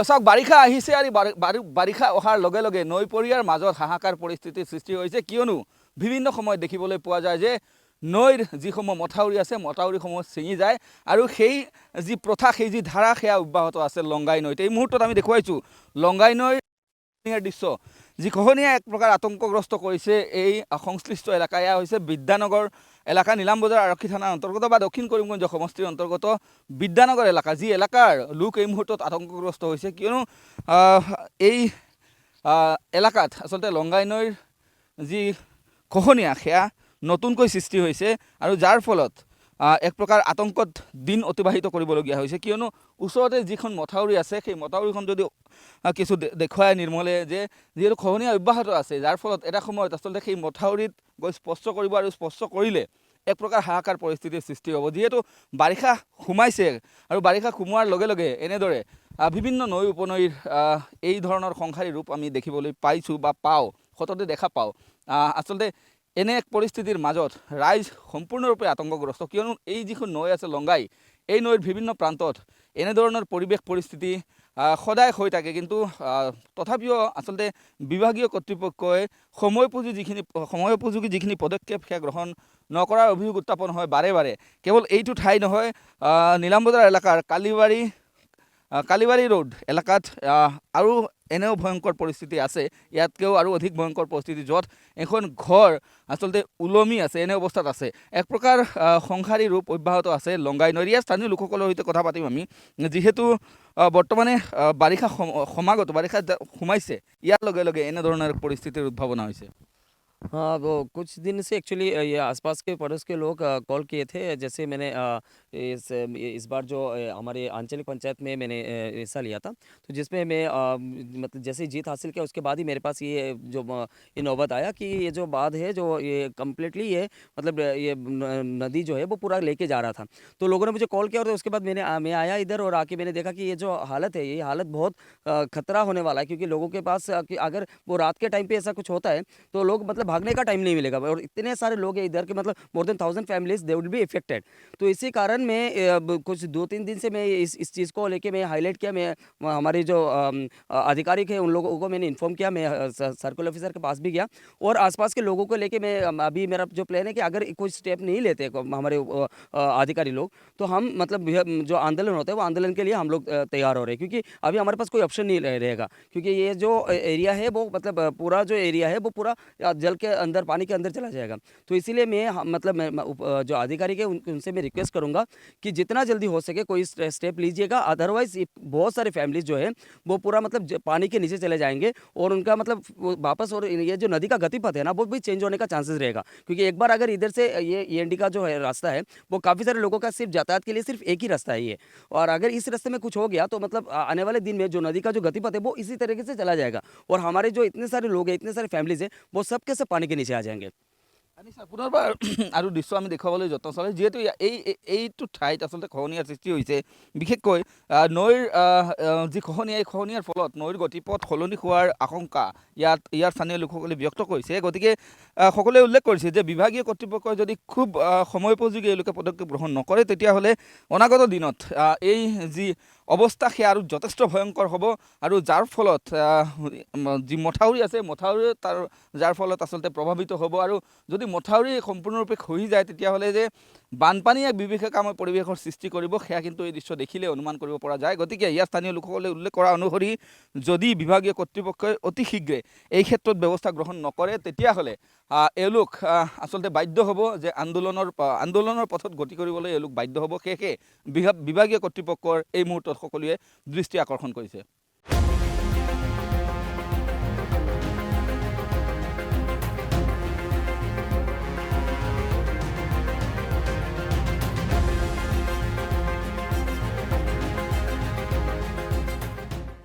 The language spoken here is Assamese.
চাওক বাৰিষা আহিছে আৰু বাৰিষা অহাৰ লগে লগে নৈপৰীয়াৰ মাজত হাহাকাৰ পৰিস্থিতিৰ সৃষ্টি হৈছে কিয়নো বিভিন্ন সময়ত দেখিবলৈ পোৱা যায় যে নৈৰ যিসমূহ মথাউৰি আছে মথাউৰিসমূহ ছিঙি যায় আৰু সেই যি প্ৰথা সেই যি ধাৰা সেয়া অব্যাহত আছে লংগাই নৈত। এই মুহূৰ্তত আমি দেখুৱাইছোঁ লংগাই নৈৰ দৃশ্য যি খহনীয়া এক প্ৰকাৰ আতংকগ্ৰস্ত কৰিছে এই সংশ্লিষ্ট এলেকা। এয়া হৈছে বিদ্যানগৰ এলেকা, নীলাম বজাৰ আৰক্ষী থানাৰ অন্তৰ্গত বা দক্ষিণ কৰিমগঞ্জ সমষ্টিৰ অন্তৰ্গত বিদ্যানগৰ এলেকা, যি এলেকাৰ লোক এই মুহূৰ্তত আতংকগ্ৰস্ত হৈছে কিয়নো এই এলেকাত আচলতে লংগাই নৈৰ যি খহনীয়া সেয়া নতুনকৈ সৃষ্টি হৈছে আৰু যাৰ ফলত এক প্ৰকাৰ আতংকত দিন অতিবাহিত কৰিবলগীয়া হৈছে কিয়নো ওচৰতে যিখন মথাউৰি আছে সেই মথাউৰিখন যদি কিছু দেখুৱাই নিৰ্মলে যে যিহেতু খহনীয়া অব্যাহত আছে যাৰ ফলত এটা সময়ত আচলতে সেই মথাউৰিত গৈ স্পৰ্শ কৰিব আৰু স্পৰ্শ কৰিলে এক প্ৰকাৰ হাহাকাৰ পৰিস্থিতিৰ সৃষ্টি হ'ব। যিহেতু বাৰিষা সোমাইছে আৰু বাৰিষা সোমোৱাৰ লগে লগে এনেদৰে বিভিন্ন নৈ উপনৈৰ এই ধৰণৰ সংসাৰী ৰূপ আমি দেখিবলৈ পাইছোঁ বা পাওঁ, সততে দেখা পাওঁ। আচলতে এনে এক পৰিস্থিতিৰ মাজত ৰাইজ সম্পূৰ্ণৰূপে আতংকগ্ৰস্ত কিয়নো এই যিখন নৈ আছে লংগাই, এই নৈৰ বিভিন্ন প্ৰান্তত এনেধৰণৰ পৰিৱেশ পৰিস্থিতি সদায় হৈ থাকে, কিন্তু তথাপিও আচলতে বিভাগীয় কৰ্তৃপক্ষই সময়োপযোগী যিখিনি পদক্ষেপ সেয়া গ্ৰহণ নকৰাৰ অভিযোগ উত্থাপন হয় বাৰে বাৰে। কেৱল এইটো ঠাই নহয়, নীলাম বজাৰ এলেকাৰ কালিবাৰী ৰোড এলেকাত আৰু এনেও ভয়ংকৰ পৰিস্থিতি আছে, ইয়াতকৈও আৰু অধিক ভয়ংকৰ পৰিস্থিতি য'ত এখন ঘৰ আচলতে ওলমি আছে, এনে অৱস্থাত আছে। এক প্ৰকাৰ সংসাৰী ৰূপ অব্যাহত আছে লংগাই নৈৰ। ইয়াৰ স্থানীয় লোকসকলৰ সৈতে কথা পাতিম আমি, যিহেতু বৰ্তমানে বাৰিষা সমাগত, বাৰিষা সোমাইছে, ইয়াৰ লগে লগে এনেধৰণৰ পৰিস্থিতিৰ উদ্ভাৱনা হৈছে। हाँ, वो कुछ दिन से एक्चुअली ये आसपास के पड़ोस के लोग कॉल किए थे। जैसे मैंने इस बार जो हमारे आंचलिक पंचायत में मैंने हिस्सा लिया था, तो जिसमें मैं मतलब जैसे ही जीत हासिल किया उसके बाद ही मेरे पास ये नौबत आया कि ये जो बांध है जो ये कम्प्लीटली ये मतलब ये नदी जो है वो पूरा लेके जा रहा था। तो लोगों ने मुझे कॉल किया और उसके बाद मैं आया इधर और आके मैंने देखा कि ये जो हालत है, ये हालत बहुत खतरा होने वाला है, क्योंकि लोगों के पास कि अगर वो रात के टाइम पे ऐसा कुछ होता है तो लोग मतलब भागने का टाइम नहीं मिलेगा, और इतने सारे लोग हैं इधर के, मतलब more than 1000 families they will be affected. तो इसी कारण मैं कुछ 2-3 दिन से मैं इस चीज़ को लेके मैं हाईलाइट किया। मैं हमारे जो आधिकारिक है उन लोगों को मैंने इन्फॉर्म किया। मैं सर्कल ऑफिसर के पास भी गया और आसपास के लोगों को लेके मैं अभी मेरा जो प्लान है कि अगर कोई स्टेप नहीं लेते हमारे अधिकारी लोग, तो हम मतलब जो आंदोलन होता है वो आंदोलन के लिए हम लोग तैयार हो रहे हैं, क्योंकि अभी हमारे पास कोई ऑप्शन नहीं रहेगा, क्योंकि ये जो एरिया है वो मतलब पूरा जो एरिया है वो पूरा जल के अंदर, पानी के अंदर चला जाएगा। तो इसीलिए मैं जो अधिकारी है उनसे मैं रिक्वेस्ट करूंगा कि जितना जल्दी हो सके कोई स्टेप लीजिएगा, अदरवाइज बहुत सारे फैमिलीज जो है वो पूरा मतलब पानी के नीचे चले जाएंगे और उनका मतलब वापस, और ये जो नदी का गतिपथ है ना वो भी चेंज होने का चांसेस रहेगा, क्योंकि एक बार अगर इधर से ये ईएनडी का जो है रास्ता है वो काफ़ी सारे लोगों का सिर्फ यातायात के लिए सिर्फ एक ही रास्ता है ये, और अगर इस रास्ते में कुछ हो गया तो मतलब आने वाले दिन में जो नदी का जो गतिपथ है वो इसी तरीके से चला जाएगा और हमारे जो इतने सारे लोग हैं, इतने सारे फैमिलीज हैं, वो सबके सब पानी के नीचे आ जाएंगे। আনিছা পুনৰবাৰ আৰু দৃশ্য আমি দেখুৱাবলৈ যত্ন চলাইছোঁ, যিহেতু এইটো ঠাইত আচলতে খহনীয়াৰ সৃষ্টি হৈছে। বিশেষকৈ নৈৰ যি খহনীয়া, এই খহনীয়াৰ ফলত নৈৰ গতিপথ সলনি হোৱাৰ আশংকা ইয়াৰ স্থানীয় লোকসকলে ব্যক্ত কৰিছে। গতিকে সকলোৱে উল্লেখ কৰিছে যে বিভাগীয় কৰ্তৃপক্ষই যদি খুব সময়োপযোগী এওঁলোকে পদক্ষেপ গ্ৰহণ নকৰে তেতিয়াহ'লে অনাগত দিনত এই যি অৱস্থা সেয়া আৰু যথেষ্ট ভয়ংকৰ হ'ব, আৰু যাৰ ফলত যি মথাউৰি আছে মথাউৰি যাৰ ফলত আচলতে প্ৰভাৱিত হ'ব। আৰু যদি মথাউৰি সম্পূৰ্ণৰূপে খহি যায় তেতিয়াহ'লে যে বানপানী এক বিভীষিকাময় পৰিৱেশৰ সৃষ্টি কৰিব, সেয়া কিন্তু এই দৃশ্য দেখিলে অনুমান কৰিব পৰা যায়। গতিকে ইয়াৰ স্থানীয় লোকসকলে উল্লেখ কৰা অনুসৰি যদি বিভাগীয় কৰ্তৃপক্ষই অতি শীঘ্ৰে এই ক্ষেত্ৰত ব্যৱস্থা গ্ৰহণ নকৰে তেতিয়াহ'লে এওঁলোক আচলতে বাধ্য হ'ব যে আন্দোলনৰ পথত গতি কৰিবলৈ এওঁলোক বাধ্য হ'ব। সেয়েহে বিভাগীয় কৰ্তৃপক্ষৰ এই মুহূৰ্তত সকলোৱে দৃষ্টি আকৰ্ষণ কৰিছে।